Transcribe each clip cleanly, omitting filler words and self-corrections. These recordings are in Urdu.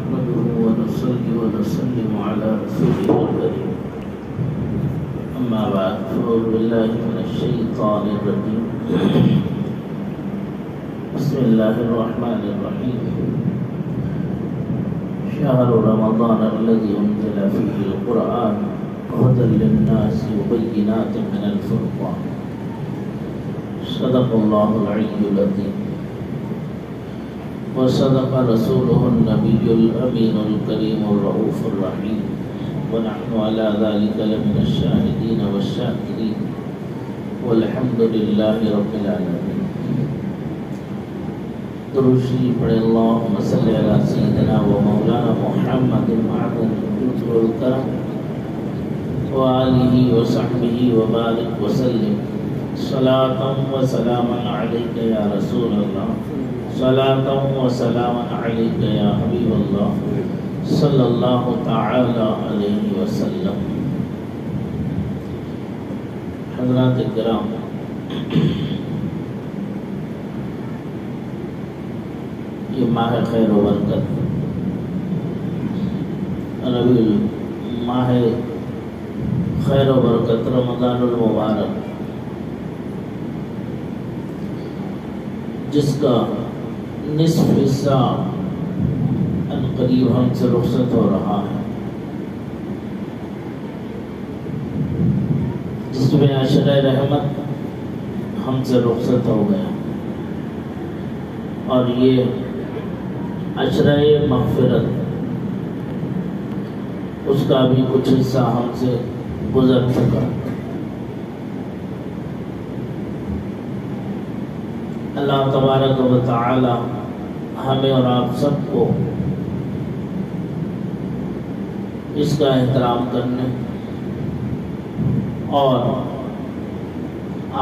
نحمده ونصلي ونسلم على رسوله الكريم أما بعد فأعوذ بالله من الشيطان الرجيم بسم الله الرحمن الرحيم شهر رمضان الذي أنزل فيه القرآن هدى للناس وبينات من الفرقان صدق الله العلي العظيم وصدق رسوله النبي الأمين الكريم الرؤوف الرحيم ونحن على ذلك لمن الشاهدين والشاكرين والحمد لله رب العالمين. درود شریف پڑھے اللہم صلی علی سیدنا و مولانا محمد معدن الجود والکرم وآلہ وصحبہ وبارک وسلم صلاة و سلاما علیک یا رسول اللہ صلاة و سلاما علیک یا حبیب اللہ صلی اللہ تعالی علیہ وسلم. حضرات کرام، یہ ماہ خیر و برکت، ماہ خیر و برکت رمضان المبارک، جس کا نصف حصہ قریب ہم سے رخصت ہو رہا ہے، جس میں عشرہ رحمت ہم سے رخصت ہو گیا، اور یہ عشرہ مغفرت اس کا بھی کچھ حصہ ہم سے گزر چکا. اللہ تبارک و تعالی ہمیں اور آپ سب کو اس کا احترام کرنے اور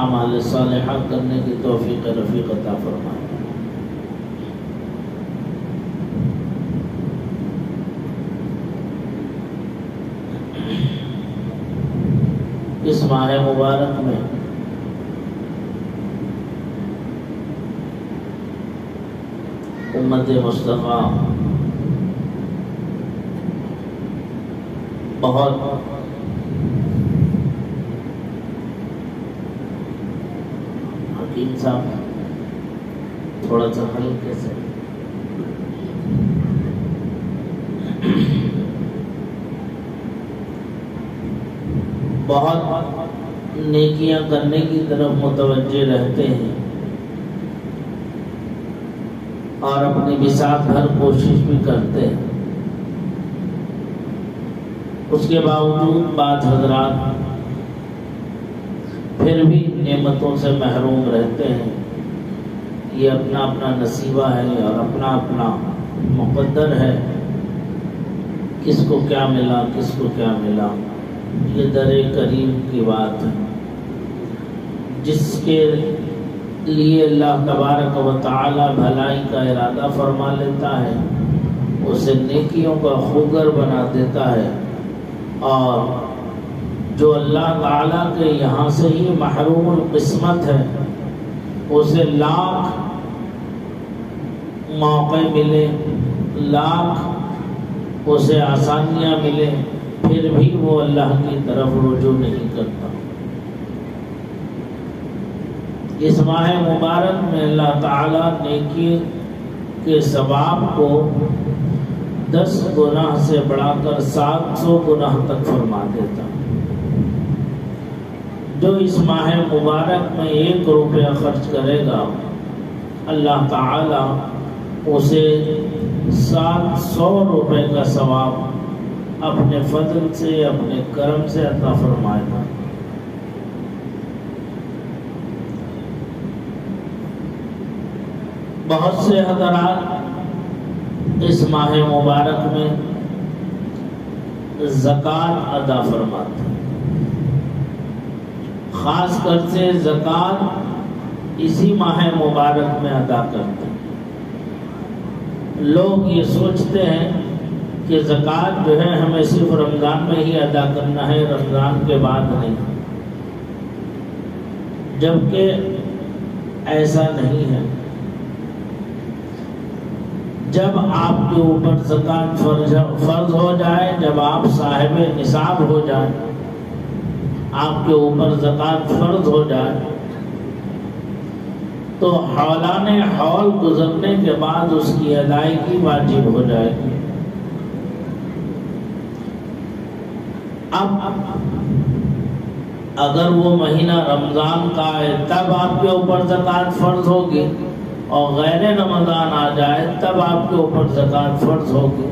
اعمال صالحہ کرنے کی توفیق رفیق عطا فرمائے. اس ماہ مبارک میں امت مصطفیٰ بہت حکیم صاحب تھوڑا سا ہلکے سے بہت نیکیاں کرنے کی طرف متوجہ رہتے ہیں اور اپنی بساط بھر کوشش بھی کرتے ہیں. اس کے باوجود بعض حضرات پھر بھی نعمتوں سے محروم رہتے ہیں. یہ اپنا اپنا نصیبہ ہے اور اپنا اپنا مقدر ہے، کس کو کیا ملا کس کو کیا ملا. یہ در کریم کی بات ہے. جس کے لیے اللہ تبارک و تعالی بھلائی کا ارادہ فرما لیتا ہے، اسے نیکیوں کا خوگر بنا دیتا ہے، اور جو اللہ تعالیٰ کے یہاں سے ہی محروم القسمت ہے، اسے لاکھ موقع ملے، لاکھ اسے آسانیاں ملے، پھر بھی وہ اللہ کی طرف رجوع نہیں کرتا. اس ماہ مبارک میں اللہ تعالیٰ نیکی کے ثواب کو 10 گناہ سے بڑھا کر 700 گناہ تک فرما دیتا. جو اس ماہ مبارک میں 1 روپیہ خرچ کرے گا، اللہ تعالیٰ اسے 700 روپے کا ثواب اپنے فضل سے اپنے کرم سے عطا فرمائے گا. بہت سے حضرات اس ماہ مبارک میں زکوٰۃ ادا فرماتے ہیں، خاص کر سے زکوٰۃ اسی ماہ مبارک میں ادا کرتے ہیں. لوگ یہ سوچتے ہیں کہ زکوٰۃ جو ہے ہمیں صرف رمضان میں ہی ادا کرنا ہے، رمضان کے بعد نہیں، جبکہ ایسا نہیں ہے. جب آپ کے اوپر زکوٰۃ فرض ہو جائے، جب آپ صاحب نصاب ہو جائیں، آپ کے اوپر زکوٰۃ فرض ہو جائے، تو حولان حول گزرنے کے بعد اس کی ادائیگی واجب ہو جائے گی۔ اب اگر وہ مہینہ رمضان کا ہے تب آپ کے اوپر زکوٰۃ فرض ہوگی، اور غیر رمضان آ جائے تب آپ کے اوپر زکوٰۃ فرض ہوگی،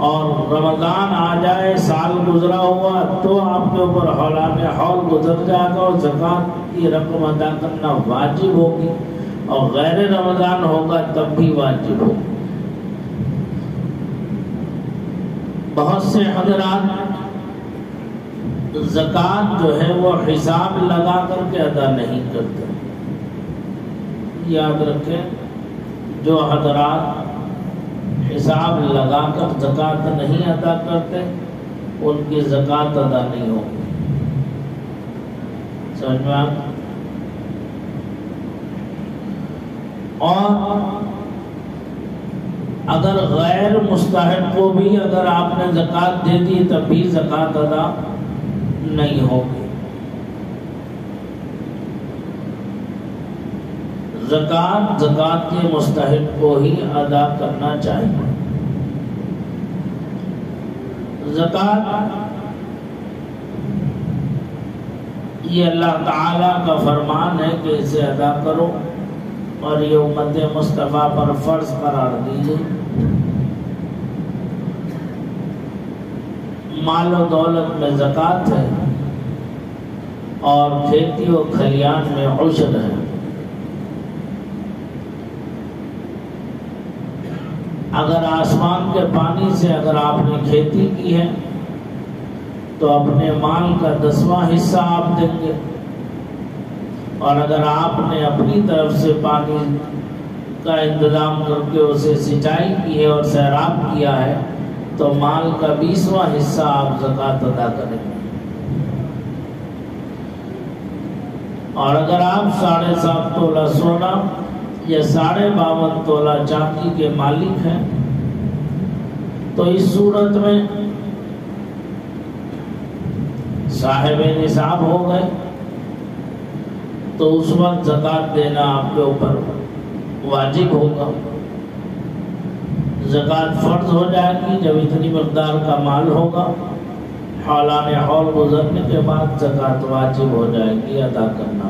اور رمضان آ جائے سال گزرا ہوا تو آپ کے اوپر حولان حول گزر جائے گا اور زکوٰۃ کی رقم ادا کرنا واجب ہوگی، اور غیر رمضان ہوگا تب بھی واجب ہوگی۔ بہت سے حضرات زکوٰۃ جو ہے وہ حساب لگا کر کے ادا نہیں کرتے۔ یاد رکھیں، جو حضرات حساب لگا کر زکوٰۃ نہیں ادا کرتے ان کی زکوٰۃ ادا نہیں ہوگی۔ سمجھ میں آتا؟ اور اگر غیر مستحق کو بھی اگر آپ نے زکوٰۃ دے دی تب بھی زکوٰۃ ادا نہیں ہوگی۔ زکوٰۃ کے مستحق کو ہی ادا کرنا چاہیے۔ زکوٰۃ یہ اللہ تعالی کا فرمان ہے کہ اسے ادا کرو، اور یہ امت مصطفیٰ پر فرض قرار دیجیے۔ مال و دولت میں زکوٰۃ ہے، اور کھیتی و کھلیان میں عشر ہے۔ اگر آسمان کے پانی سے اگر آپ نے کھیتی کی ہے تو اپنے مال کا 10واں حصہ آپ دیں گے، اور اگر آپ نے اپنی طرف سے پانی کا انتظام کر کے اسے سینچائی کی ہے اور سیراب کیا ہے تو مال کا 20واں حصہ آپ زکوٰۃ ادا کریں گے۔ اور اگر آپ 7.5 تولہ سونا یا 52.5 تولہ چاندی کے مالک ہیں تو اس صورت میں صاحب نصاب ہو گئے، تو اس وقت زکوٰۃ دینا آپ کے اوپر واجب ہوگا۔ زکوٰۃ فرض ہو جائے گی جب اتنی مقدار کا مال ہوگا، حولان حول گزرنے کے بعد زکوٰۃ واجب ہو جائے گی ادا کرنا۔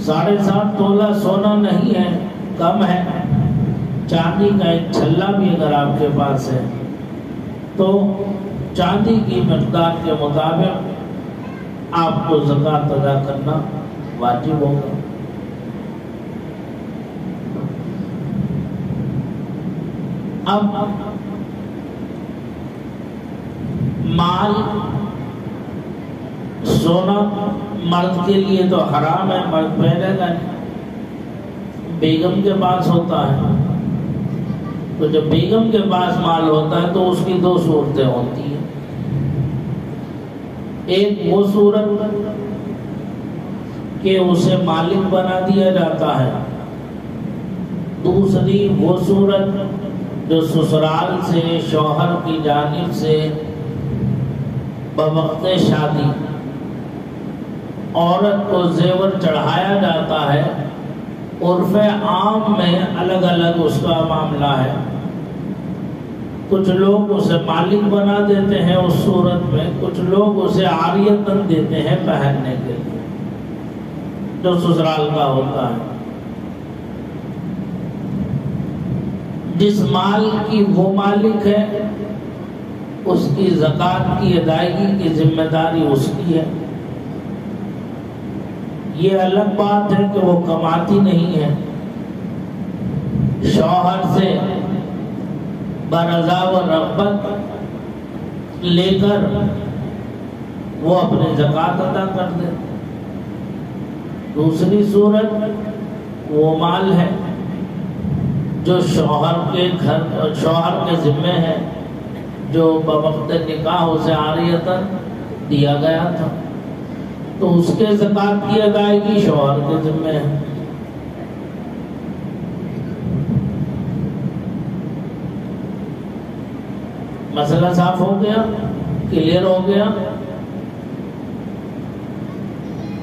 7.5 تولہ سونا نہیں ہے، کم ہے، چاندی کا ایک چھلا بھی اگر آپ کے پاس ہے تو چاندی کی مقدار کے مطابق آپ کو زکوٰۃ ادا کرنا واجب ہوگا۔ اب مال سونا مرد کے لیے تو حرام ہے، مرد پہنے گا نہیں، بیگم کے پاس ہوتا ہے، تو جب بیگم کے پاس مال ہوتا ہے تو اس کی 2 صورتیں ہوتی ہیں۔ ایک وہ صورت کہ اسے مالک بنا دیا جاتا ہے، دوسری وہ صورت جو سسرال سے شوہر کی جانب سے بوقت شادی عورت کو زیور چڑھایا جاتا ہے۔ عرف عام میں الگ الگ اس کا معاملہ ہے، کچھ لوگ اسے مالک بنا دیتے ہیں اس صورت میں، کچھ لوگ اسے عاریتاً دیتے ہیں پہننے کے لیے جو سسرال کا ہوتا ہے۔ جس مال کی وہ مالک ہے اس کی زکوٰۃ کی ادائیگی کی ذمہ داری اس کی ہے۔ یہ الگ بات ہے کہ وہ کماتی نہیں ہے، شوہر سے برضا و رغبت لے کر وہ اپنی زکوٰۃ ادا کر دے۔ دوسری صورت وہ مال ہے جو شوہر کے ذمے ہے، جو بوقت نکاح اسے عاریتاً دیا گیا تھا، تو اس کے زکوٰۃ کی ادائیگی شوہر کے ذمے ہے۔ مسئلہ صاف ہو گیا، کلیئر ہو گیا؟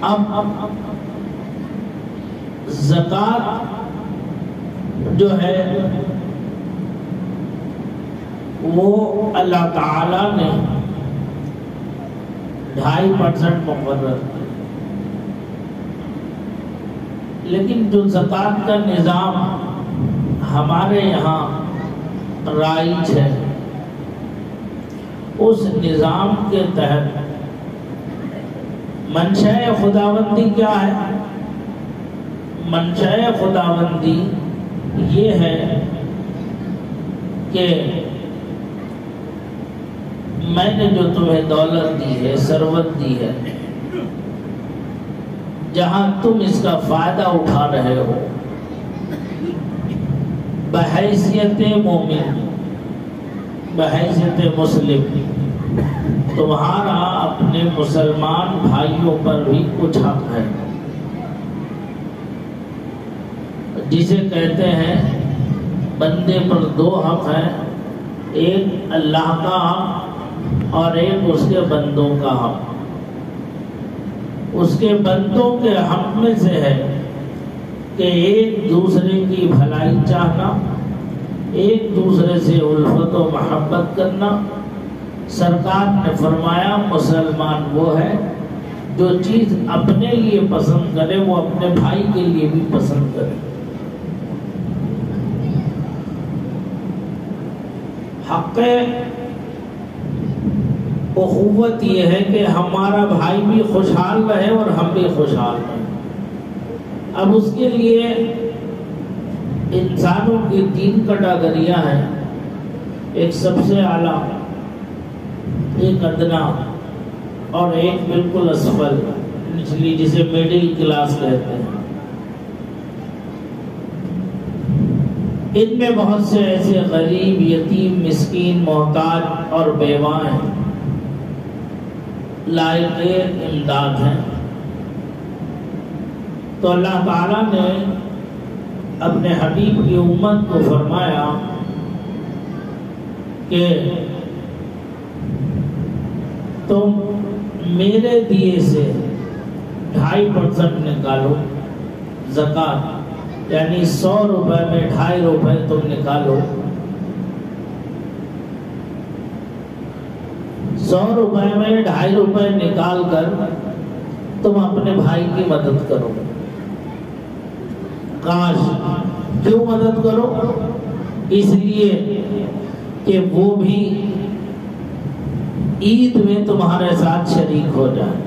اب زکوٰۃ جو ہے وہ اللہ تعالی نے 2.5% مقرر کیا، لیکن جو زکوٰۃ کا نظام ہمارے یہاں رائج ہے، اس نظام کے تحت منشأ خداوندی کیا ہے؟ منشأ خداوندی یہ ہے کہ میں نے جو تمہیں دولت دی ہے، ثروت دی ہے، جہاں تم اس کا فائدہ اٹھا رہے ہو، بحیثیت مومن، بحیثیت مسلم، تمہارا اپنے مسلمان بھائیوں پر بھی کچھ حق ہے، جسے کہتے ہیں بندے پر 2 حق ہیں، ایک اللہ کا حق اور ایک اس کے بندوں کا حق۔ اس کے بندوں کے حق میں سے ہے کہ ایک دوسرے کی بھلائی چاہنا، ایک دوسرے سے الفت و محبت کرنا۔ سرکار نے فرمایا مسلمان وہ ہے جو چیز اپنے لیے پسند کرے وہ اپنے بھائی کے لیے بھی پسند کرے۔ حق اخوت یہ ہے کہ ہمارا بھائی بھی خوشحال رہے اور ہم بھی خوشحال رہیں۔ اب اس کے لیے انسانوں کی 3 کیٹیگریاں ہیں، ایک سب سے اعلیٰ، ایک ادنا اور ایک بالکل اسفل، نچلی، جسے میڈل کلاس کہتے ہیں۔ ان میں بہت سے ایسے غریب، یتیم، مسکین، محتاج اور بیوہ ہیں، لائق امداد ہیں۔ تو اللہ تعالیٰ نے اپنے حبیب کی امت کو فرمایا کہ تم میرے دیے سے 2.5% نکالو زکوٰۃ، یعنی 100 روپے میں 2.5 روپے تم نکالو۔ 100 روپے میں 2.5 روپے نکال کر تم اپنے بھائی کی مدد کرو۔ کاش، کیوں مدد کرو؟ اس لیے کہ وہ بھی عید میں تمہارے ساتھ شریک ہو جائے،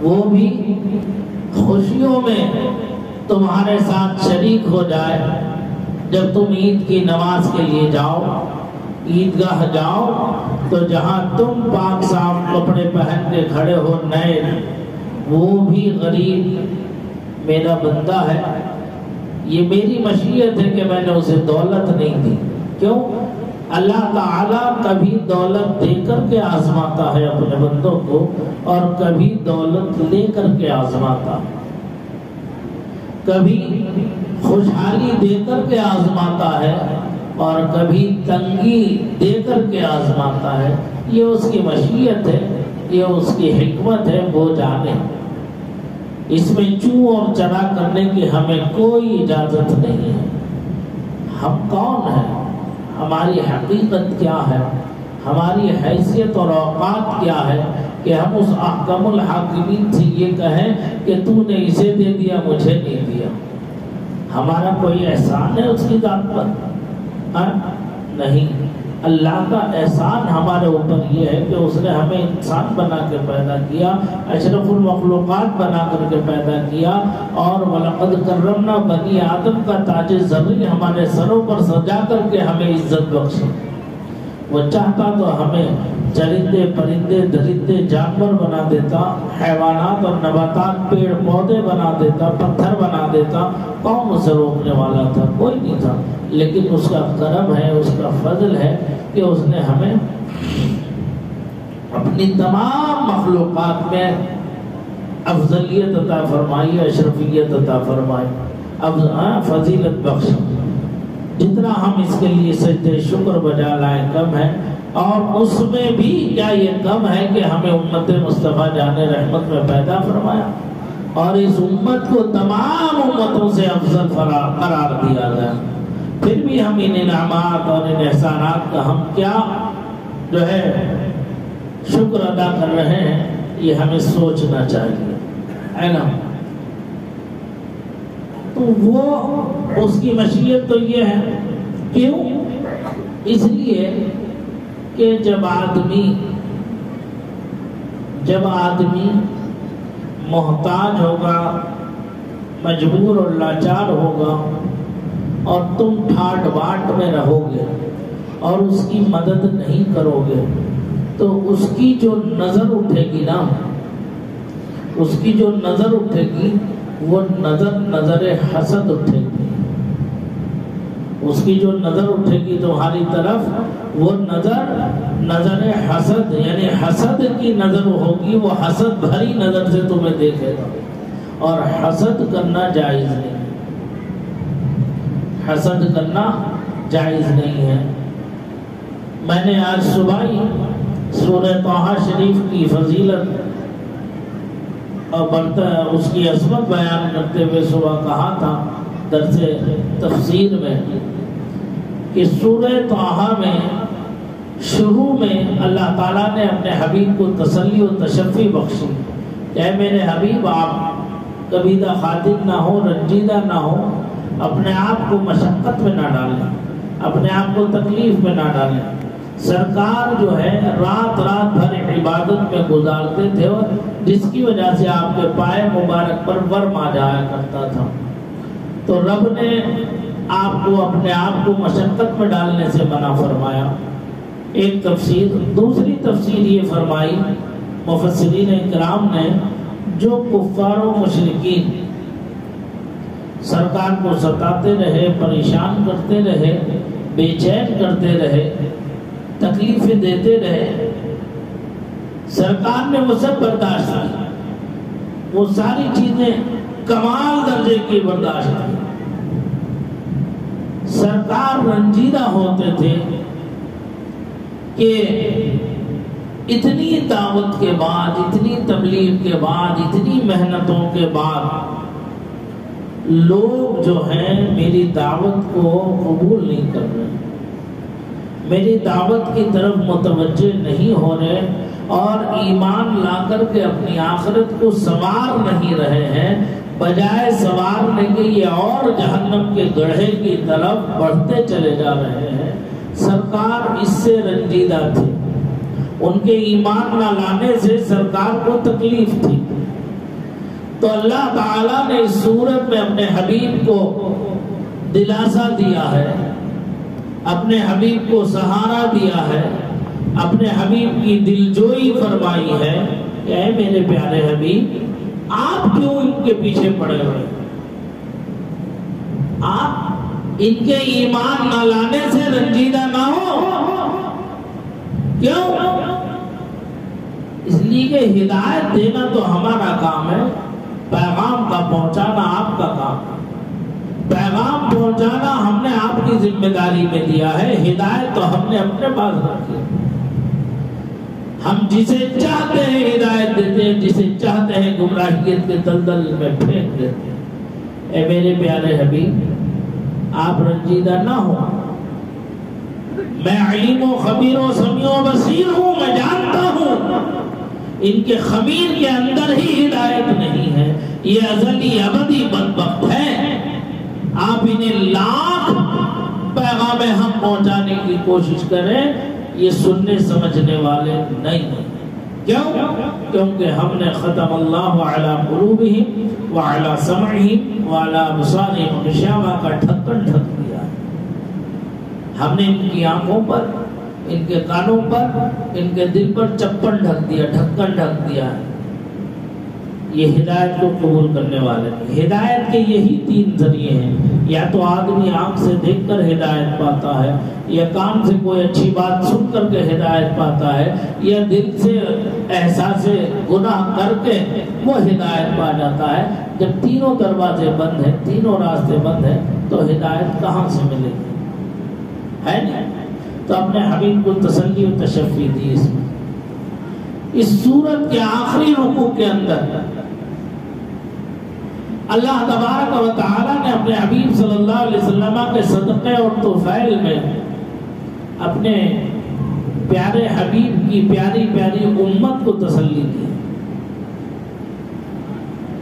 وہ بھی خوشیوں میں تمہارے ساتھ شریک ہو جائے۔ جب تم عید کی نماز کے لیے جاؤ، عیدگاہ جاؤ، تو جہاں تم پاک صاف کپڑے پہن کے کھڑے ہو نئے، وہ بھی غریب میرا بندہ ہے، یہ میری مشیت ہے کہ میں نے اسے دولت نہیں دی۔ کیوں؟ اللہ تعالیٰ کبھی دولت دے کر کے آزماتا ہے اپنے بندوں کو، اور کبھی دولت لے کر کے آزماتا ہے، کبھی خوشحالی دے کر کے آزماتا ہے اور کبھی تنگی دے کر کے آزماتا ہے۔ یہ اس کی مشیت ہے، یہ اس کی حکمت ہے، وہ جانے۔ اس میں چوں اور چرا کرنے کی ہمیں کوئی اجازت نہیں ہے۔ ہم کون ہیں؟ ہماری حقیقت کیا ہے؟ ہماری حیثیت اور اوقات کیا ہے کہ ہم اس احکم الحاکمین سے یہ کہیں کہ تو نے اسے دے دیا، مجھے نہیں دیا؟ ہمارا کوئی احسان ہے اس کی ذات پر؟ نہیں۔ اللہ کا احسان ہمارے اوپر یہ ہے کہ اس نے ہمیں انسان بنا کے پیدا کیا، اشرف المخلوقات بنا کر کے پیدا کیا، اور وَلَقَدْ كَرَّمْنَا بنی آدم کا تاج زرین ہمارے سروں پر سجا کر کے ہمیں عزت بخشی۔ وہ چاہتا تو ہمیں چرندے، پرندے، درندے، جانور بنا دیتا، حیوانات اور نباتات، پیڑ پودے بنا دیتا، پتھر بنا دیتا۔ کون اسے روکنے والا تھا؟ کوئی نہیں تھا۔ لیکن اس کا کرم ہے، اس کا فضل ہے کہ اس نے ہمیں اپنی تمام مخلوقات میں افضلیت عطا فرمائی، اشرفیت عطا فرمائی، فضیلت بخشی۔ جتنا ہم اس کے لیے سجدے شکر بجا لائیں کم ہے، اور اس میں بھی کیا یہ کم ہے کہ ہمیں امت مصطفیٰ جان رحمت میں پیدا فرمایا اور اس امت کو تمام امتوں سے افضل قرار دیا گیا، پھر بھی ہم ان انعامات اور ان احسانات کا ہم کیا جو ہے شکر ادا کر رہے ہیں، یہ ہمیں سوچنا چاہیے، ہے نا؟ تو وہ اس کی مشیت تو یہ ہے، کیوں؟ اس لیے کہ جب آدمی محتاج ہوگا، مجبور اور لاچار ہوگا، اور تم ٹھاٹ باٹ میں رہو گے اور اس کی مدد نہیں کرو گے، تو اس کی جو نظر اٹھے گی نا، اس کی جو نظر اٹھے گی وہ نظر حسد اٹھے گی، اس کی جو نظر اٹھے گی تمہاری طرف وہ نظر حسد، یعنی حسد کی نظر ہوگی، وہ حسد بھری نظر سے تمہیں دیکھے گا، اور حسد کرنا جائز نہیں، حسد کرنا جائز نہیں ہے۔ میں نے آج صبح ہی سورہ طٰہٰ شریف کی فضیلت اور اس کی عظمت بیان کرتے ہوئے صبح کہا تھا درس تفسیر میں کہ سورہ طٰہٰ میں شروع میں اللہ تعالیٰ نے اپنے حبیب کو تسلی و تشفی بخشی کہ اے میرے حبیب آپ کبیدہ خاطر نہ ہو، رنجیدہ نہ ہو، اپنے آپ کو مشقت میں نہ ڈالیں، اپنے آپ کو تکلیف میں نہ ڈالیں۔ سرکار جو ہے رات بھر عبادت میں گزارتے تھے، اور جس کی وجہ سے آپ کے پائے مبارک پر ورم آ جایا کرتا تھا، تو رب نے آپ کو اپنے آپ کو مشقت میں ڈالنے سے منع فرمایا، ایک تفسیر۔ دوسری تفسیر یہ فرمائی مفسرین اکرام نے، جو کفار و مشرکین سرکار کو ستاتے رہے، پریشان کرتے رہے، بے چین کرتے رہے، تکلیفیں دیتے رہے، سرکار نے وہ سب برداشت کی، وہ ساری چیزیں کمال درجے کی برداشت کی۔ سرکار رنجیدہ ہوتے تھے کہ اتنی دعوت کے بعد، اتنی تبلیغ کے بعد، اتنی محنتوں کے بعد لوگ جو ہیں میری دعوت کو قبول نہیں کر رہے، میری دعوت کی طرف متوجہ نہیں ہو رہے، اور ایمان لا کر کے اپنی آخرت کو سنوار نہیں رہے ہیں، بجائے سنوارنے کے یہ اور جہنم کے گڑھے کی طرف بڑھتے چلے جا رہے ہیں۔ سرکار اس سے رنجیدہ تھے، ان کے ایمان نہ لانے سے سرکار کو تکلیف تھی، تو اللہ تعالیٰ نے اس صورت میں اپنے حبیب کو دلاسا دیا ہے، اپنے حبیب کو سہارا دیا ہے، اپنے حبیب کی دلجوئی فرمائی ہے کہ اے میرے پیارے حبیب آپ کیوں ان کے پیچھے پڑے ہوئے، آپ ان کے ایمان نہ لانے سے رنجیدہ نہ ہو، کیوں؟ اس لیے کہ ہدایت دینا تو ہمارا کام ہے، پیغام کا پہنچانا آپ کا کام ہے، پیغام پہنچانا ہم نے آپ کی ذمہ داری میں دیا ہے، ہدایت تو ہم نے اپنے پاس رکھی ہے، ہم جسے چاہتے ہیں ہدایت دیتے ہیں، جسے چاہتے ہیں گمراہیت کے دلدل میں پھینک دیتے ہیں۔ اے میرے پیارے حبیب آپ رنجیدہ نہ ہو، میں علیم و خبیر و سمیع و بصیر ہوں، میں جانتا ہوں ان کے خمیر کے اندر ہی ہدایت نہیں ہے، یہ ازلی ابدی بدبخت ہے، آپ انہیں لاکھ پیغام ہم پہنچانے کی کوشش کریں، یہ سننے سمجھنے والے نہیں ہیں، کیوں؟ کیونکہ ہم نے ختم اللہ علی قلوبہم وعلی سمعہم وعلی ابصارہم غشاوہ کا ڈھکن ڈھک دیا، ہم نے ان کی آنکھوں پر، ان کے کانوں پر، ان کے دل پر چپن ڈھک دیا، ڈھکن ڈھک دیا ہے۔ یہ ہدایت کو قبول کرنے والے ہیں۔ ہدایت کے یہی تین ذریعے ہیں، یا تو آدمی آنکھ سے دیکھ کر ہدایت پاتا ہے، یا کان سے کوئی اچھی بات سن کر کے ہدایت پاتا ہے، یا دل سے احساس گناہ کر کے وہ ہدایت پا جاتا ہے۔ جب تینوں دروازے بند ہیں، تینوں راستے بند ہیں، تو ہدایت کہاں سے ملے گی؟ ہے نہیں، تو اپنے حبیب کو تسلی و تشفی دی اس میں۔ اس سورت کے آخری رکوع کے اندر اللہ تبارک و تعالی نے اپنے حبیب صلی اللہ علیہ وسلم کے صدقے اور طفیل میں اپنے پیارے حبیب کی پیاری پیاری امت کو تسلی دی۔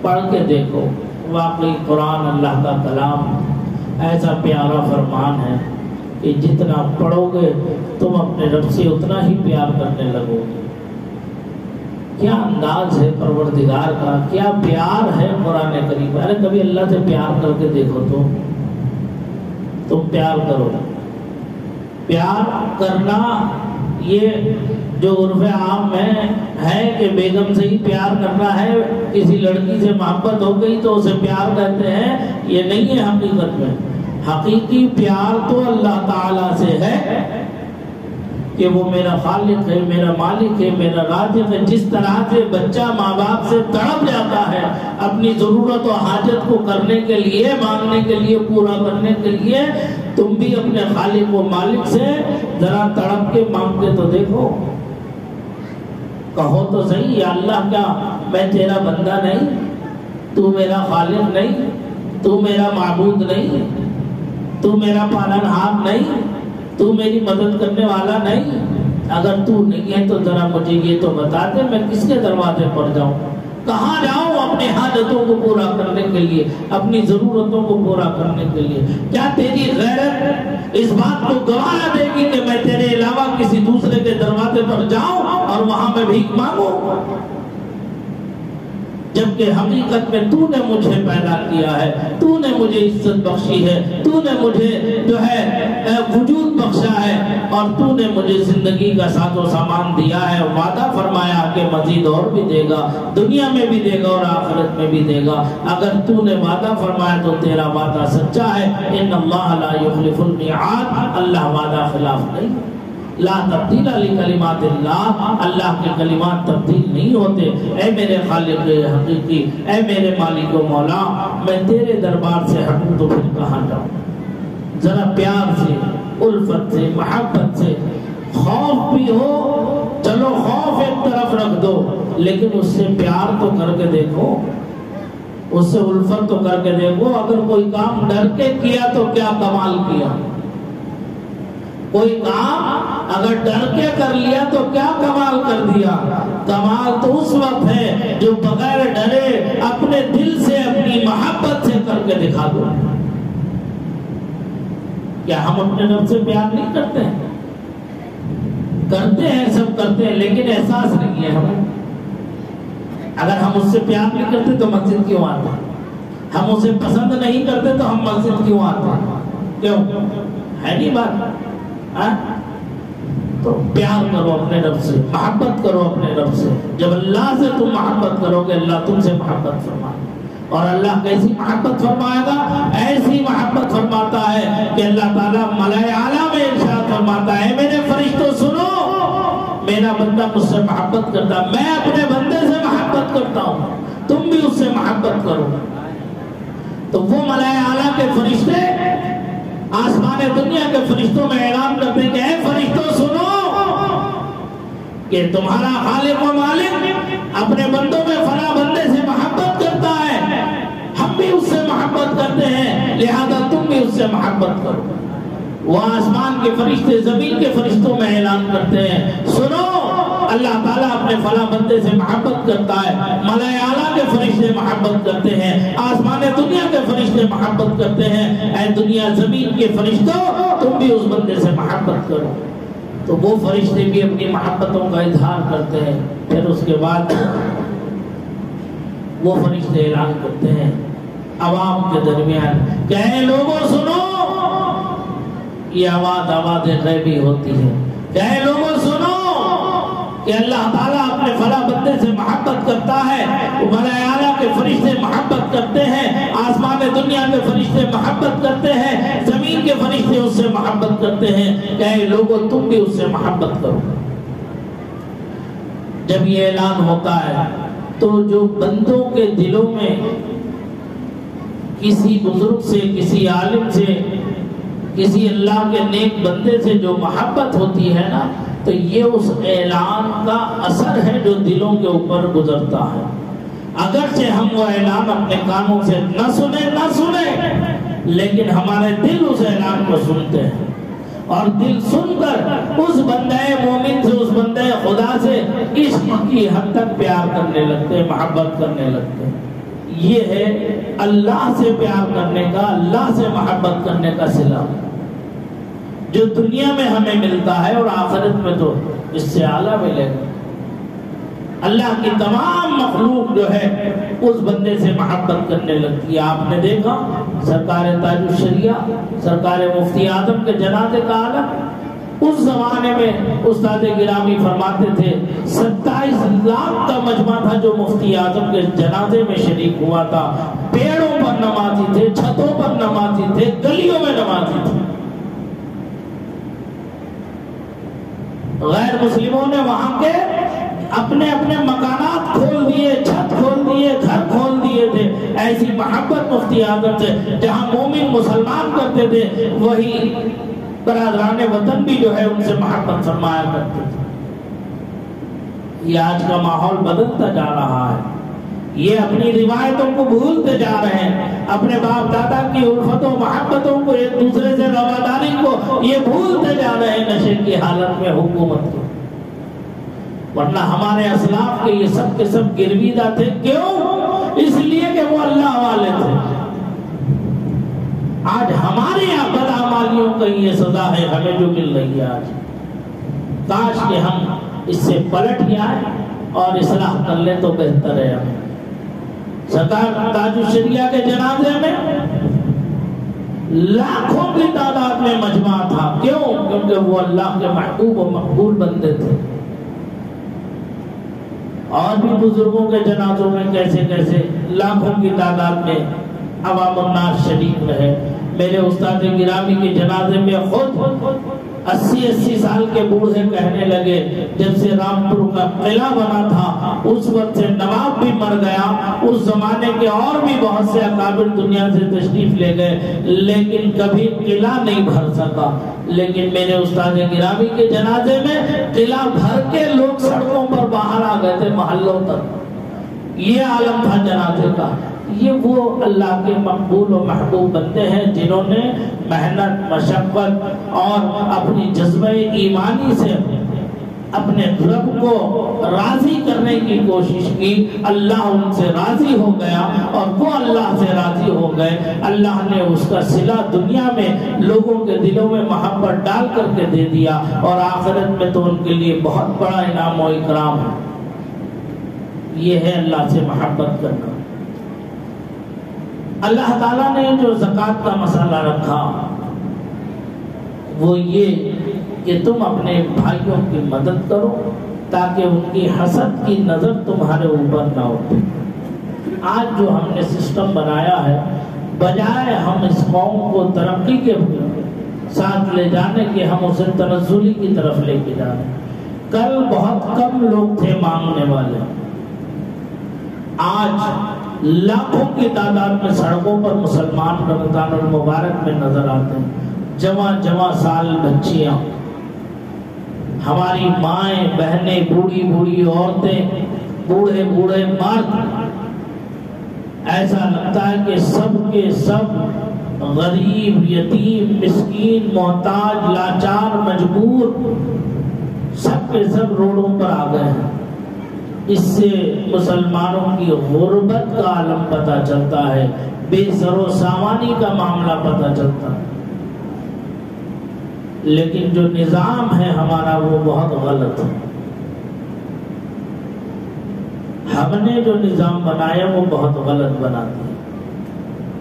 پڑھ کے دیکھو، واقعی قرآن اللہ کا کلام ایسا پیارا فرمان ہے کہ جتنا پڑھو گے تم اپنے رب سے اتنا ہی پیار کرنے لگو گے۔ کیا انداز ہے پروردگار کا، کیا پیار ہے قرآن کریم۔ ارے کبھی اللہ سے پیار کر کے دیکھو تو تم پیار کرو۔ پیار کرنا یہ جو عرف عام میں ہے کہ بیگم سے ہی پیار کرنا ہے، کسی لڑکی سے محبت ہو گئی تو اسے پیار کہتے ہیں، یہ نہیں ہے حقیقت میں۔ حقیقی پیار تو اللہ تعالی سے ہے کہ وہ میرا خالق ہے، میرا مالک ہے، میرا رازق ہے۔ جس طرح سے بچہ ماں باپ سے تڑپ جاتا ہے اپنی ضرورت و حاجت کو کرنے کے لیے، مانگنے کے لیے، پورا کرنے کے لیے، تم بھی اپنے خالق و مالک سے ذرا تڑپ کے مانگ کے تو دیکھو۔ کہو تو صحیح، یا اللہ کیا میں تیرا بندہ نہیں؟ تو میرا خالق نہیں؟ تو میرا معبود نہیں؟ تو میرا پالنہار نہیں؟ تو میری مدد کرنے والا نہیں؟ اگر تو نہیں ہے تو ذرا مجھے یہ تو بتا دے، میں کس کے دروازے پر جاؤں، کہاں جاؤں اپنی حاجتوں کو پورا کرنے کے لیے، اپنی ضرورتوں کو پورا کرنے کے لیے؟ کیا تیری غیرت اس بات کو گواہ دے گی کہ میں تیرے علاوہ کسی دوسرے کے دروازے پر جاؤں اور وہاں میں بھیک مانگوں؟ جبکہ حقیقت میں تو نے مجھے پیدا کیا ہے، تو نے مجھے عزت بخشی ہے، تو نے مجھے جو ہے وجود بخشا ہے، اور تو نے مجھے زندگی کا ساز و سامان دیا ہے، وعدہ فرمایا کہ مزید اور بھی دے گا، دنیا میں بھی دے گا اور آخرت میں بھی دے گا۔ اگر تو نے وعدہ فرمایا تو تیرا وعدہ سچا ہے۔ ان اللہ لا یخلف المیعاد، اللہ وعدہ خلاف نہیں۔ لا تبدیل لکلمات اللہ، اللہ کے کلمات تبدیل نہیں ہوتے۔ اے میرے خالق حقیقی، اے میرے مالک و مولا، میں تیرے دربار سے ہٹوں تو پھر کہاں جاؤں؟ ذرا پیار سے، الفت سے، محبت سے، خوف بھی ہو، چلو خوف ایک طرف رکھ دو، لیکن اس سے پیار تو کر کے دیکھو، اس سے الفت تو کر کے دیکھو۔ اگر کوئی کام ڈر کے کیا تو کیا کمال کیا، کوئی کام اگر ڈر کے کر لیا تو کیا کمال کر دیا۔ کمال تو اس وقت ہے جو بغیر ڈرے اپنے دل سے، اپنی محبت سے کر کے دکھا دو۔ کیا ہم اپنے رب سے پیار نہیں کرتے ہیں؟ کرتے ہیں، سب کرتے ہیں، لیکن احساس نہیں ہے ہمیں۔ اگر ہم اس سے پیار نہیں کرتے تو مسجد کیوں آتے ہیں؟ ہم اسے پسند نہیں کرتے تو ہم مسجد کیوں آتے ہیں؟ کیوں؟ ہے نہیں بات؟ تو پیار کرو اپنے رب سے، محبت کرو اپنے رب سے۔ جب اللہ سے تم محبت کرو گے اللہ تم سے محبت فرمائے گا، اور اللہ کیسی محبت فرمائے گا؟ ایسی محبت فرماتا ہے کہ اللہ تعالیٰ ملائے اعلیٰ میں ارشاد فرماتا ہے، میرے فرشتوں سنو، میرا بندہ مجھ سے محبت کرتا، میں اپنے بندے سے محبت کرتا ہوں، تم بھی اس سے محبت کرو۔ تو وہ ملائے اعلیٰ کے فرشتے آسمان دنیا کے فرشتوں میں اعلان کرتے ہیں کہ اے فرشتوں سنو کہ تمہارا خالق و مالک اپنے بندوں میں فلاں بندے سے محبت کرتا ہے، ہم بھی اس سے محبت کرتے ہیں، لہذا تم بھی اس سے محبت کرو۔ وہ آسمان کے فرشتے زمین کے فرشتوں میں اعلان کرتے ہیں، سنو اللہ تعالیٰ اپنے فلاں بندے سے محبت کرتا ہے، ملائے اعلیٰ کے فرشتے محبت کرتے ہیں، آسمان دنیا کے فرشتے محبت کرتے ہیں، اے دنیا زمین کے فرشتوں تم بھی اس بندے سے محبت کرو۔ تو وہ فرشتے بھی اپنی محبتوں کا اظہار کرتے ہیں۔ پھر اس کے بعد وہ فرشتے اعلان کرتے ہیں عوام کے درمیان کہ اے لوگوں سنو، یہ آواز غیبی ہوتی ہے کہ اے لوگوں سنو کہ اللہ تعالیٰ اپنے فلاں بندے سے محبت کرتا ہے، ملائے اعلیٰ کے فرشتے محبت کرتے ہیں، آسمان دنیا کے فرشتے محبت کرتے ہیں، زمین کے فرشتے اس سے محبت کرتے ہیں کہ اے لوگوں تم بھی اس سے محبت کرو۔ جب یہ اعلان ہوتا ہے تو جو بندوں کے دلوں میں کسی بزرگ سے، کسی عالم سے، کسی اللہ کے نیک بندے سے جو محبت ہوتی ہے نا، تو یہ اس اعلان کا اثر ہے جو دلوں کے اوپر گزرتا ہے۔ اگرچہ ہم وہ اعلان اپنے کانوں سے نہ سنیں لیکن ہمارے دل اس اعلان کو سنتے ہیں، اور دل سن کر اس بندے مومن سے، اس بندے خدا سے عشق کی حد تک پیار کرنے لگتے ہیں، محبت کرنے لگتے ہیں۔ یہ ہے اللہ سے پیار کرنے کا، اللہ سے محبت کرنے کا صلہ، جو دنیا میں ہمیں ملتا ہے اور آخرت میں تو اس سے اعلیٰ ملے گا۔ اللہ کی تمام مخلوق جو ہے اس بندے سے محبت کرنے لگتی ہے۔ آپ نے دیکھا سرکار تاج الشریعہ، سرکار مفتی اعظم کے جنازے کا عالم، اس زمانے میں استاد گرامی فرماتے تھے 27 لاکھ کا مجمع تھا جو مفتی اعظم کے جنازے میں شریک ہوا تھا۔ پیڑوں پر نمازی تھے، چھتوں پر نمازی تھے، گلیوں میں نمازی تھے۔ غیر مسلموں نے وہاں کے اپنے مکانات کھول دیے، چھت کھول دیے، گھر کھول دیے تھے۔ ایسی محبت مفتی اعظم سے، جہاں مومن مسلمان کرتے تھے وہی برادران وطن بھی جو ہے ان سے محبت فرمایا کرتے تھے۔ یہ آج کا ماحول بدلتا جا رہا ہے، یہ اپنی روایتوں کو بھولتے جا رہے ہیں، اپنے باپ دادا کی الفتوں محبتوں کو، ایک دوسرے سے رواداری کو یہ بھولتے جا رہے ہیں نشے کی حالت میں حکومت کو۔ ورنہ ہمارے اسلاف کے یہ سب کے سب گرویدہ تھے، کیوں؟ اس لیے کہ وہ اللہ والے تھے۔ آج ہمارے یہاں بدعمالیوں کا یہ سزا ہے ہمیں جو مل رہی ہے آج۔ کاش کہ ہم اس سے پلٹ جائیں اور اصلاح کر لیں تو بہتر ہے۔ ہمیں سرکار تاج الشریعہ کے جنازے میں لاکھوں کی تعداد میں مجمع تھا، کیوں؟ کیونکہ وہ اللہ کے محبوب و مقبول بندے تھے۔ اور بھی بزرگوں کے جنازوں میں کیسے کیسے لاکھوں کی تعداد میں عوام الناس شریک رہے۔ میرے استاد گرامی کے جنازے میں خود 80 سال کے بوڑھے کہنے لگے، جب سے رامپور کا قلعہ بنا تھا اس وقت سے نواب بھی مر گیا، اس زمانے کے اور بھی بہت سے اکابر دنیا سے تشریف لے گئے، لیکن کبھی قلعہ نہیں بھر سکا۔ لیکن میرے استاد گرامی کے جنازے میں قلعہ بھر کے لوگ سڑکوں پر باہر آ گئے تھے، محلوں تک۔ یہ عالم تھا جنازے کا۔ یہ وہ اللہ کے مقبول و محبوب بندے ہیں جنہوں نے محنت، مشقت اور اپنی جذبہ ایمانی سے اپنے رب کو راضی کرنے کی کوشش کی۔ اللہ ان سے راضی ہو گیا اور وہ اللہ سے راضی ہو گئے۔ اللہ نے اس کا صلہ دنیا میں لوگوں کے دلوں میں محبت ڈال کر کے دے دیا، اور آخرت میں تو ان کے لیے بہت بڑا انعام و اکرام ہے۔ یہ ہے اللہ سے محبت کرنا۔ اللہ تعالیٰ نے جو زکوٰۃ کا مسئلہ رکھا وہ یہ کہ تم اپنے بھائیوں کی مدد کرو تاکہ ان کی حسد کی نظر تمہارے اوپر نہ اٹھے۔ آج جو ہم نے سسٹم بنایا ہے، بجائے ہم اس قوم کو ترقی کے ساتھ لے جانے کے، ہم اسے تنزلی کی طرف لے کے جا رہے ہیں۔ کل بہت کم لوگ تھے مانگنے والے، آج لاکھوں کی تعداد میں سڑکوں پر مسلمان رمضان المبارک میں نظر آتے ہیں۔ جواں سال بچیاں، ہماری مائیں، بہنیں، بوڑھی عورتیں، بوڑھے مرد، ایسا لگتا ہے کہ سب کے سب غریب، یتیم، مسکین، محتاج، لاچار، مجبور، سب کے سب روڈوں پر آ گئے ہیں۔ اس سے مسلمانوں کی غربت کا عالم پتہ چلتا ہے، بے سر و سامانی کا معاملہ پتہ چلتا ہے۔ لیکن جو نظام ہے ہمارا وہ بہت غلط ہے۔ ہم نے جو نظام بنایا وہ بہت غلط بنا دیا۔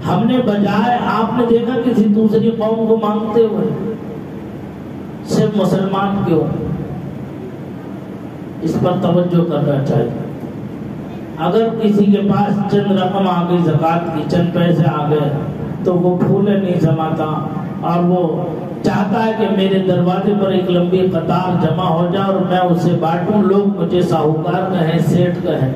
ہم نے بجائے، آپ نے دیکھا کسی دوسری قوم کو مانگتے ہوئے، صرف مسلمان کیوں؟ اس پر توجہ کرنا چاہیے۔ اگر کسی کے پاس چند رقم آ گئی زکوٰۃ کی، چند پیسے آ گئے، تو وہ پھولے نہیں جماتا اور وہ چاہتا ہے کہ میرے دروازے پر ایک لمبی قطار جمع ہو جائے اور میں اسے بانٹوں، لوگ مجھے ساہوکار کہیں، سیٹھ کہیں۔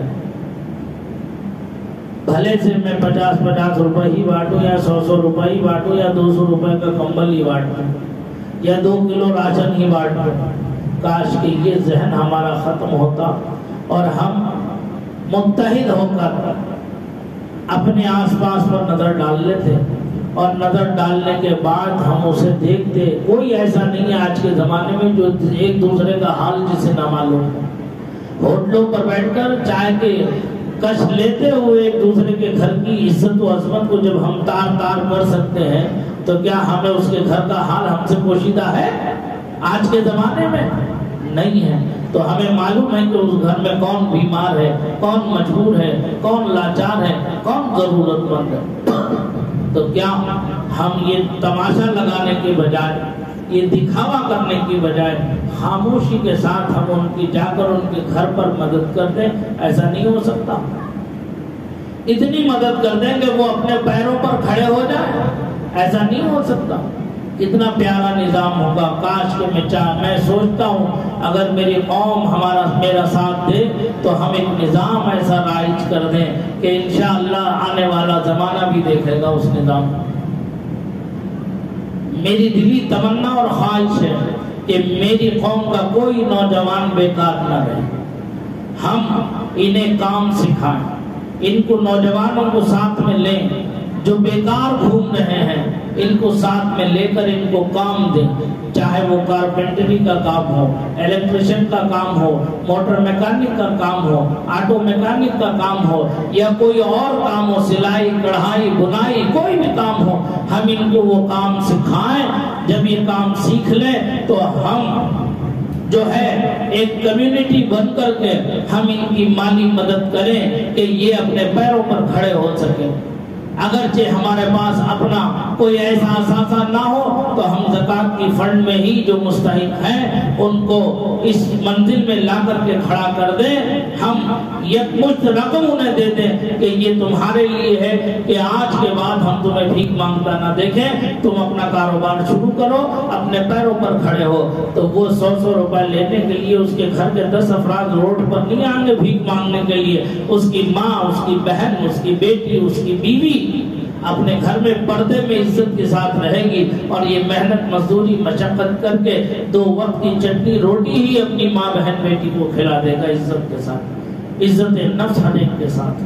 بھلے سے میں 50 روپے ہی بانٹوں یا 100 روپے ہی بانٹوں یا 200 روپے کا کمبل ہی بانٹوں یا 2 کلو راشن ہی بانٹوں، کاش کہ یہ ذہن ہمارا ختم ہوتا اور ہم متحد ہو کر اپنے آس پاس پر نظر ڈال لیتے، اور نظر ڈالنے کے بعد ہم اسے دیکھتے۔ کوئی ایسا نہیں ہے آج کے زمانے میں جو ایک دوسرے کا حال جسے نہ معلوم، ہوٹلوں پر بیٹھ کر چائے کے کش لیتے ہوئے ایک دوسرے کے گھر کی عزت و عظمت کو جب ہم تار کر سکتے ہیں تو کیا ہمیں اس کے گھر کا حال ہم سے پوشیدہ ہے؟ آج کے زمانے میں نہیں ہے۔ تو ہمیں معلوم ہے کہ اس گھر میں کون بیمار ہے، کون مجبور ہے، کون لاچار ہے، کون ضرورت مند ہے۔ تو کیا ہم یہ تماشا لگانے کے بجائے، یہ دکھاوا کرنے کی بجائے خاموشی کے ساتھ ہم ان کی جا کر ان کے گھر پر مدد کر دیں؟ ایسا نہیں ہو سکتا؟ اتنی مدد کر دیں کہ وہ اپنے پیروں پر کھڑے ہو جائیں؟ ایسا نہیں ہو سکتا؟ کتنا پیارا نظام ہوگا۔ کاش کہ میں سوچتا ہوں اگر میری قوم میرا ساتھ دے تو ہم ایک نظام ایسا رائج کر دیں کہ انشاءاللہ آنے والا زمانہ بھی دیکھے گا اس نظام۔ میری دلی تمنا اور خواہش ہے کہ میری قوم کا کوئی نوجوان بیکار نہ رہے۔ ہم انہیں کام سکھائیں، ان کو نوجوانوں کو ساتھ میں لیں، جو بیکار گھوم رہے ہیں ان کو ساتھ میں لے کر ان کو کام دیں، چاہے وہ کارپینٹری کا کام ہو، الیکٹریشین کا کام ہو، موٹر میکینک کا کام ہو، آٹو میکینک کا کام ہو، یا کوئی اور کام ہو، سلائی کڑھائی بنائی، کوئی بھی کام ہو، ہم ان کو وہ کام سکھائیں۔ جب یہ کام سیکھ لیں تو ہم جو ہے ایک کمیونٹی بن کر کے ہم ان کی مالی مدد کریں کہ یہ اپنے پیروں پر کھڑے ہو سکیں۔ اگرچہ ہمارے پاس اپنا کوئی ایسا اثاثہ نہ ہو تو ہم زکوٰۃ کی فنڈ میں ہی جو مستحق ہیں ان کو اس منزل میں لا کر کے کھڑا کر دیں، ہم یک مشت رقم انہیں دے دیں کہ یہ تمہارے لیے ہے کہ آج کے بعد ہم تمہیں بھیک مانگتا نہ دیکھیں، تم اپنا کاروبار شروع کرو، اپنے پیروں پر کھڑے ہو۔ تو وہ 100 روپے لینے کے لیے اس کے گھر کے 10 افراد روڈ پر نہیں آئیں گے بھیک مانگنے کے لیے، اس کی ماں، اس کی بہن، اس کی بیٹی، اس کی بیوی اپنے گھر میں پردے میں عزت کے ساتھ رہے گی، اور یہ محنت مزدوری مشقت کر کے 2 وقت کی چٹنی روٹی ہی اپنی ماں بہن بیٹی کو کھلا دے گا عزت کے ساتھ، عزت نفس ہر ایک کے ساتھ۔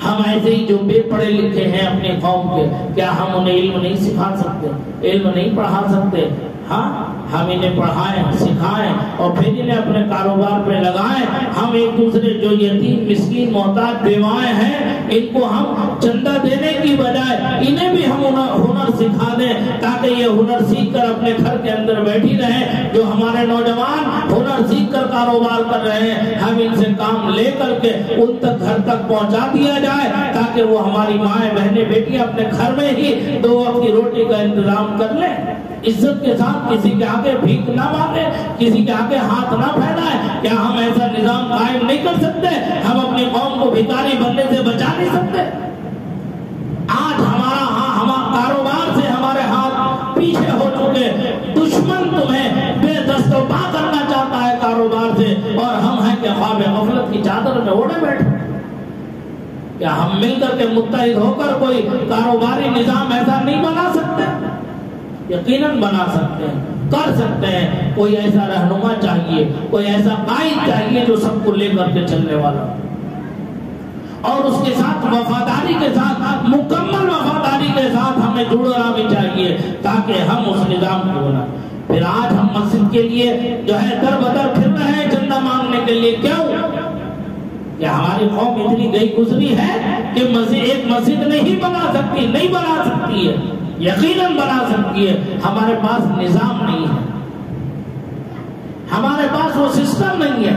ہم ایسے ہی جو بے پڑھے لکھے ہیں اپنی قوم کے، کیا ہم انہیں علم نہیں سکھا سکتے، علم نہیں پڑھا سکتے؟ ہاں، ہم انہیں پڑھائیں، سکھائیں اور پھر انہیں اپنے کاروبار پہ لگائیں۔ ہم ایک دوسرے جو یتیم مسکین محتاج بیوائیں ہیں ان کو ہم چندہ دینے کی بجائے انہیں بھی ہم ہنر سکھا دیں تاکہ یہ ہنر سیکھ کر اپنے گھر کے اندر بیٹھی رہیں۔ جو ہمارے نوجوان ہنر سیکھ کر کاروبار کر رہے ہیں ہم ان سے کام لے کر کے ان تک گھر تک پہنچا دیا جائے تاکہ وہ ہماری مائیں بہنیں بیٹیاں اپنے گھر میں ہی 2 وقت کی روٹی کا انتظام کر لیں، عزت کے ساتھ، کسی کے آگے بھیک نہ مانگے، کسی کے آگے ہاتھ نہ پھیلائے۔ کیا ہم ایسا نظام قائم نہیں کر سکتے؟ ہم اپنی قوم کو بھکاری بننے سے بچا نہیں سکتے؟ آج ہمارا کاروبار سے ہمارے ہاتھ پیچھے ہو چکے، دشمن تمہیں بے دست و پا کرنا چاہتا ہے کاروبار سے، اور ہم ہیں کہ خواب غفلت کی چادر میں اوڑھے بیٹھے۔ کیا ہم مل کر کے متحد ہو کر کوئی کاروباری نظام ایسا نہیں بنا سکتے؟ یقیناً بنا سکتے ہیں، کر سکتے ہیں۔ کوئی ایسا رہنما چاہیے، کوئی ایسا قائد چاہیے جو سب کو لے کر کے چلنے والا، اور اس کے ساتھ وفاداری کے ساتھ، مکمل وفاداری کے ساتھ ہمیں جڑنا بھی چاہیے تاکہ ہم اس نظام کو بنا۔ پھر آج ہم مسجد کے لیے جو ہے در بدر پھر رہے ہیں چندہ مانگنے کے لیے، کیوں؟ کہ ہماری قوم اتنی گئی گزری ہے کہ ایک مسجد نہیں بنا سکتی، نہیں بنا سکتی ہے، یقیناً بنا سکتی ہے۔ ہمارے پاس نظام نہیں ہے، ہمارے پاس وہ سسٹم نہیں ہے۔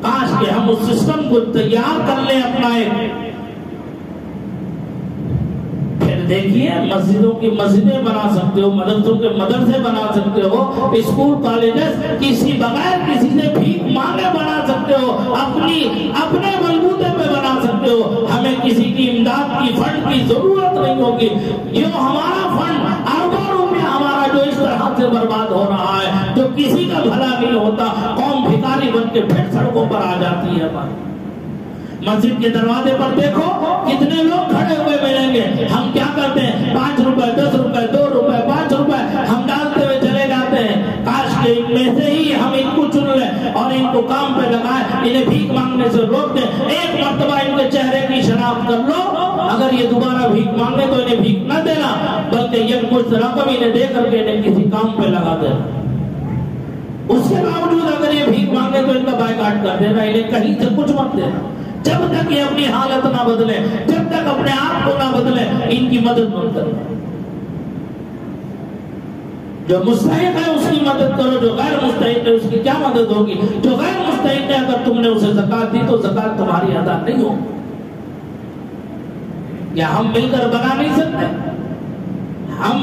کاش کہ ہم اس سسٹم کو تیار کر لیں اپنا ایک۔ پھر دیکھیے، مسجدوں کی مسجدیں بنا سکتے ہو، مدرسوں کے مدرسے بنا سکتے ہو، اسکول کالجز کسی بغیر کسی سے بھیک مانگے بنا سکتے ہو، اپنے بلبوتے پہ بنا سکتے ہو۔ ہمیں کسی کی امداد کی فنڈ کی ضرورت نہیں ہوگی۔ یہ ہمارا فنڈ اربوں روپے ہمارا جو اس طرح سے برباد ہو رہا ہے، جو کسی کا بھلا نہیں ہوتا، قوم بھکاری بن کے پھر سڑکوں پر آ جاتی ہے۔ مسجد کے دروازے پر دیکھو کتنے لوگ کھڑے ہوئے ملیں گے. ہم کیا کرتے ہیں؟ 5 روپے 10 روپے 2 روپے 5 روپے ہم ڈالتے ہوئے چلے جاتے ہیں. کاش کہ ان میں سے ہی ہم ان کو چن لیں اور ان کو کام پہ لگائیں, انہیں بھیک مانگنے سے روک دیں. ایک مرتبہ ان کے چہرے کی شناخت کر لو, اگر یہ دوبارہ بھیک مانگے تو انہیں بھیک نہ دینا, بلکہ یک مشت رقم انہیں دے کر کے انہیں کسی کام پہ لگا دینا. اس کے باوجود اگر یہ بھیک مانگے تو ان کا بائیکاٹ کر دینا, انہیں کہیں سے کچھ مت دینا. جب تک یہ اپنی حالت نہ بدلے, جب تک اپنے آپ کو نہ بدلے, ان کی مدد مت کرو. جو مستحق ہے اس کی مدد کرو, جو غیر مستحق ہے اس کی کیا مدد ہوگی؟ جو غیر مستحق ہے اگر تم نے اسے زکات دی تو زکات تمہاری ادا نہیں ہوگی. یا ہم مل کر بنا نہیں سکتے؟ ہم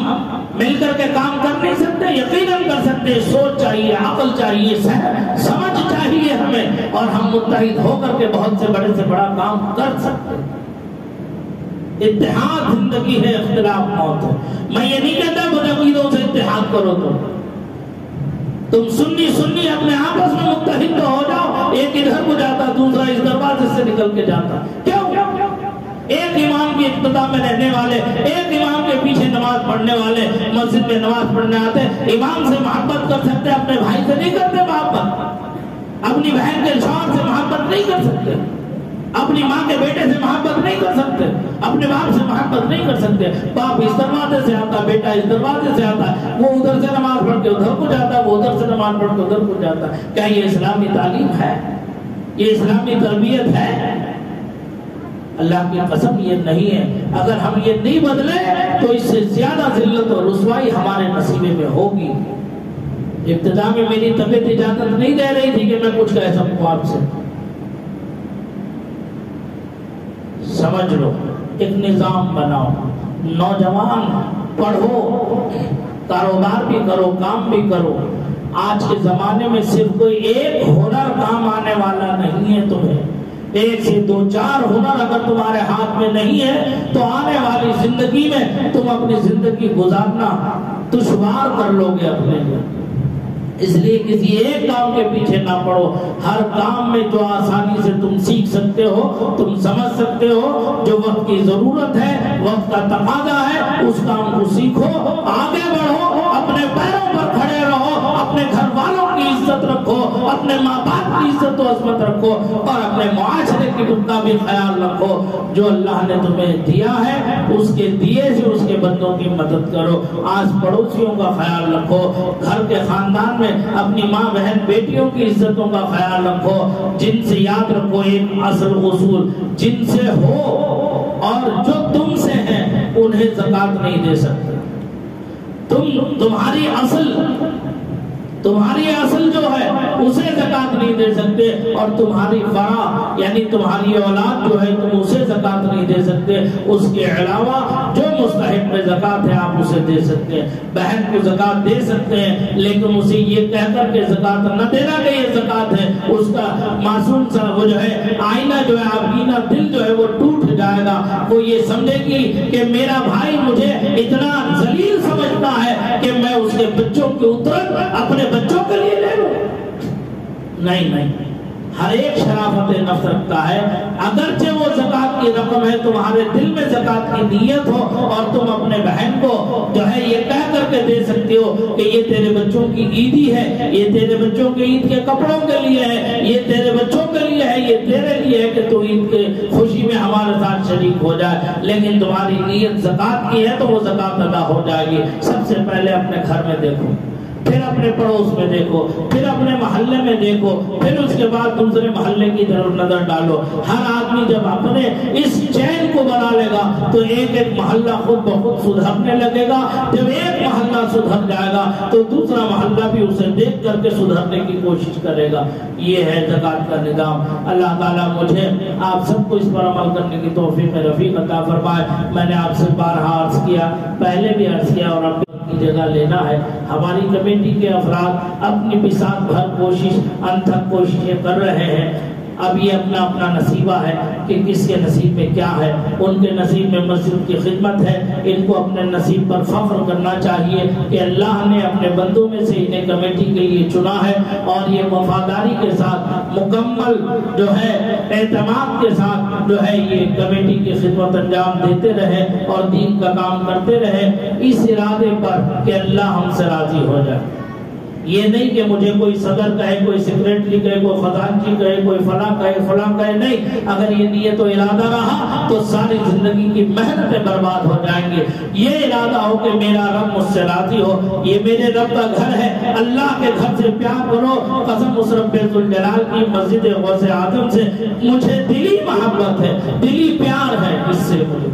مل کر کے کام کر نہیں سکتے؟ یقیناً کر سکتے. سوچ چاہیے, عقل چاہیے, سمجھ چاہیے ہمیں, اور ہم متحد ہو کر کے بہت سے بڑے سے بڑا کام کر سکتے. اتحاد زندگی ہے, اختلاف موت ہے. میں یہ نہیں کہتا بدعقیدوں سے اتحاد کرو, تم سنی اپنے آپس میں متحد تو ہو جاؤ. ایک ادھر کو جاتا, دوسرا اس دروازے سے نکل کے جاتا. کیوں؟ ایک امام کی اقتداء میں رہنے والے, ایک امام کے پیچھے نماز پڑھنے والے مسجد میں نماز پڑھنے آتے. امام سے محبت کر سکتے, اپنے بھائی سے نہیں کرتے محبت, اپنی بہن کے شوہر سے محبت نہیں کر سکتے, اپنی ماں کے بیٹے سے محبت نہیں کر سکتے, اپنے باپ سے محبت نہیں کر سکتے. باپ اس دروازے سے آتا, بیٹا اس دروازے سے آتا, وہ ادھر سے نماز پڑھ کے ادھر کو جاتا, وہ ادھر سے نماز پڑھ کے ادھر کو جاتا. کیا یہ اسلامی تعلیم ہے؟ یہ اسلامی تربیت ہے؟ اللہ کی قسم یہ نہیں ہے. اگر ہم یہ نہیں بدلے تو اس سے زیادہ ذلت اور رسوائی ہمارے نصیبے میں ہوگی. ابتدا میں میری طبیعت اجازت نہیں دے رہی تھی کہ میں کچھ کہہ سکوں آپ سے. سمجھ لو, ایک نظام بناؤ, نوجوان پڑھو, کاروبار بھی کرو, کام بھی کرو. آج کے زمانے میں صرف کوئی ایک ہنر کام آنے والا نہیں ہے تمہیں. 1 سے 2 4 ہنر اگر تمہارے ہاتھ میں نہیں ہے تو آنے والی زندگی میں تم اپنی زندگی گزارنا دشوار کر لو گے اپنے لیے. اس لیے کسی ایک کام کے پیچھے نہ پڑو. ہر کام میں جو آسانی سے تم سیکھ سکتے ہو, تم سمجھ سکتے ہو, جو وقت کی ضرورت ہے, وقت کا تقاضا ہے, اس کام کو سیکھو, آگے بڑھو, اپنے پیروں پر کھڑے رہو, اپنے گھر والوں کی عزت رکھو, اپنے ماں باپ کی عزت و عظمت رکھو, اور اپنے معاشرے کی کا بھی خیال رکھو. جو اللہ نے تمہیں دیا ہے اس کے دیے سے اس کے بندوں کی مدد کرو. آس پڑوسیوں کا خیال رکھو, گھر کے خاندان میں اپنی ماں بہن بیٹیوں کی عزتوں کا خیال رکھو. جن سے یاد رکھو ایک اصل اصول, جن سے ہو اور جو تم سے ہیں انہیں زکات نہیں دے سکتے. تمہاری اصل جو ہے اسے زکات نہیں دے سکتے, اور تمہاری فرا یعنی تمہاری اولاد جو ہے تم اسے زکات نہیں دے سکتے. اس کے علاوہ جو مستحق میں زکات ہے آپ اسے دے سکتے ہیں. بہن کو زکات دے سکتے ہیں, لیکن اسے یہ کہہ کر کے زکات نہ دینا کہ یہ زکات ہے. اس کا معصوم سا وہ جو ہے آئینہ جو ہے, آبینہ دل جو ہے وہ ٹوٹ جائے گا. وہ یہ سمجھے گی کہ میرا بھائی مجھے اتنا ذلیل سمجھتا ہے کہ میں اس کے بچوں کی اجرت اپنے بچوں کے لیے لے لوں. نہیں, ہر ایک شرافت نفس رکھتا ہے. اگرچہ وہ زکات کی رقم ہے, تمہارے دل میں زکات کی نیت ہو اور تم اپنے بہن کو جو ہے یہ کہہ کر کے دے سکتے ہو کہ یہ تیرے بچوں کی عیدی ہے, یہ تیرے بچوں کے عید کے کپڑوں کے لیے ہے, یہ تیرے بچوں کے لیے ہے, یہ تیرے لیے ہے کہ تو عید کے خوشی میں ہمارے ساتھ شریک ہو جائے. لیکن تمہاری نیت زکات کی ہے تو وہ زکات ادا ہو جائے گی. سب سے پہلے اپنے گھر میں دیکھو, پھر اپنے پڑوس میں دیکھو, پھر اپنے محلے میں دیکھو, پھر اس کے بعد دوسرے محلے کی طرف نظر ڈالو. ہر آدمی جب اپنے اس چین کو بنا لے گا تو ایک ایک محلہ خود بخود سدھرنے لگے گا. جب ایک محلہ سدھر جائے گا تو دوسرا محلہ بھی اسے دیکھ کر کے سدھرنے کی کوشش کرے گا. یہ ہے زکات کا نظام. اللہ تعالیٰ مجھے آپ سب کو اس پر عمل کرنے کی توفیق رفیق عطا فرمائے. میں نے آپ سے بارہا عرض کیا, پہلے بھی عرض کیا, اور اب کی جگہ لینا ہے. ہماری کمیٹی کے افراد اپنی بساط بھر کوشش انتھک کوششیں کر رہے ہیں. اب یہ اپنا اپنا نصیبہ ہے کہ کس کے نصیب میں کیا ہے. ان کے نصیب میں مسجد کی خدمت ہے. ان کو اپنے نصیب پر فخر کرنا چاہیے کہ اللہ نے اپنے بندوں میں سے انہیں کمیٹی کے لیے چنا ہے اور یہ وفاداری کے ساتھ مکمل جو ہے اعتماد کے ساتھ جو ہے یہ کمیٹی کی خدمت انجام دیتے رہے اور دین کا کام کرتے رہے اس ارادے پر کہ اللہ ہم سے راضی ہو جائے. یہ نہیں کہ مجھے کوئی صدر کہے, کوئی سیکریٹری کہے, کوئی خزانچی کہے, کوئی فلاں کہے. نہیں, اگر یہ نیت و ارادہ رہا تو ساری زندگی کی محنتیں برباد ہو جائیں گے. یہ ارادہ ہو کہ میرا رب مجھ سے راضی ہو, یہ میرے رب کا گھر ہے, اللہ کے گھر سے پیار کرو. قسم اس رب ذوالجلال کی مسجد غوث اعظم سے مجھے دلی محبت ہے, دلی پیار ہے. اس سے مجھے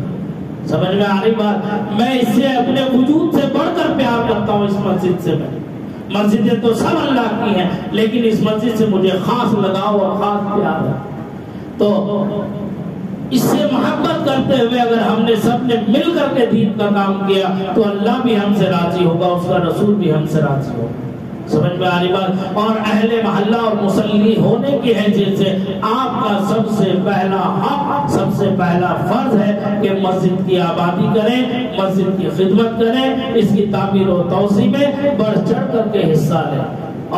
سمجھ میں آ رہی بات, میں اس سے اپنے وجود سے بڑھ کر پیار کرتا ہوں. اس مسجد سے میں, مسجدیں تو سب اللہ کی ہیں لیکن اس مسجد سے مجھے خاص لگاؤ اور خاص پیار ہے. تو اس سے محبت کرتے ہوئے اگر ہم نے سب نے مل کر کے دین کا کام کیا تو اللہ بھی ہم سے راضی ہوگا, اس کا رسول بھی ہم سے راضی ہوگا. سمجھ میں آ رہی بات. اور اہل محلہ اور مصلی ہونے کی حیثیت سے آپ کا سب سے پہلا حق, سب سے پہلا فرض ہے کہ مسجد کی آبادی کریں, مسجد کی خدمت کریں, اس کی تعمیر و توسیع میں بڑھ چڑھ کر کے حصہ لیں.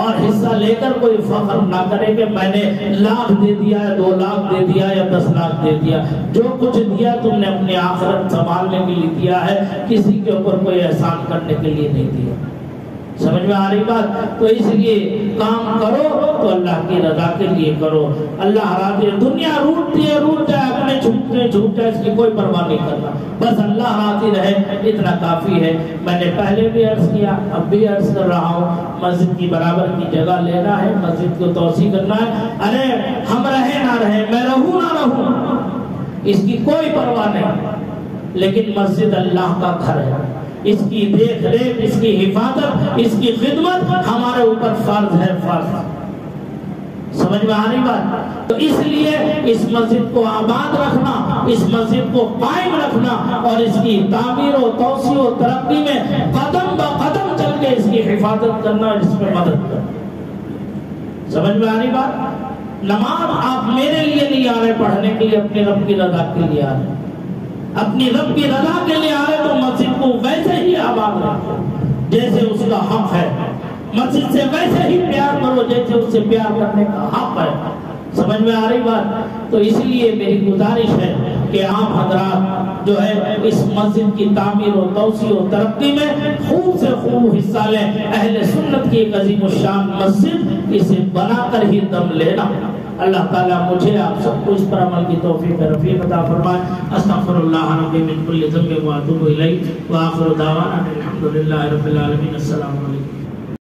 اور حصہ لے کر کوئی فخر نہ کرے کہ میں نے 1 لاکھ دے دیا, 2 لاکھ دے دیا یا 10 لاکھ دے دیا. جو کچھ دیا تم نے اپنی آخرت سنبھالنے کے لیے دیا ہے, کسی کے اوپر کوئی احسان کرنے کے لیے نہیں دیا. سمجھ میں آ رہی بات. تو اس لیے کام کرو تو اللہ کی رضا کے لیے کرو. اللہ راضی ہے. دنیا روٹتی ہے, روٹ جائے, اپنے چھوٹ جائے, اس کی کوئی پرواہ نہیں کرنا, بس اللہ راضی رہے, اتنا کافی ہے. میں نے پہلے بھی عرض کیا, اب بھی عرض کر رہا ہوں, مسجد کی برابر کی جگہ لینا ہے, مسجد کو توسیع کرنا ہے. ارے ہم رہے نہ رہے, میں رہوں نہ رہوں, اس کی کوئی پرواہ نہیں, لیکن مسجد اللہ کا گھر ہے. اس کی دیکھ ریکھ, اس کی حفاظت, اس کی خدمت ہمارے اوپر فرض ہے, فرض. سمجھ میں آ رہی بات. تو اس لیے اس مسجد کو آباد رکھنا, اس مسجد کو قائم رکھنا اور اس کی تعمیر و توسیع و ترقی میں قدم با قدم چل کے اس کی حفاظت کرنا اور اس میں مدد کرنا. سمجھ میں آ رہی بات. نماز آپ میرے لیے نہیں آ رہے پڑھنے کے لیے, اپنے رب کی رضا کے لیے آ رہے, اپنی رب کی رضا کے لیے آئے تو مسجد کو ویسے ہی آباد رکھو جیسے اس کا حق ہے. مسجد سے ویسے ہی پیار کرو جیسے اس سے پیار کرنے کا حق ہے. سمجھ میں آ رہی بات. تو اس لیے میری گزارش ہے کہ آپ حضرات جو ہے اس مسجد کی تعمیر و توسیع و ترقی میں خوب سے خوب حصہ لیں. اہل سنت کی ایک عظیم الشان مسجد, اسے بنا کر ہی دم لینا. اللہ تعالیٰ مجھے آپ سب کو اس پر عمل کی توفیق رفیق عطا فرمائے. استغفر اللہ ربی من کل ذنب و اتوب الیہ, وآخر دعوانا الحمدللہ رب العالمین. السلام علیکم.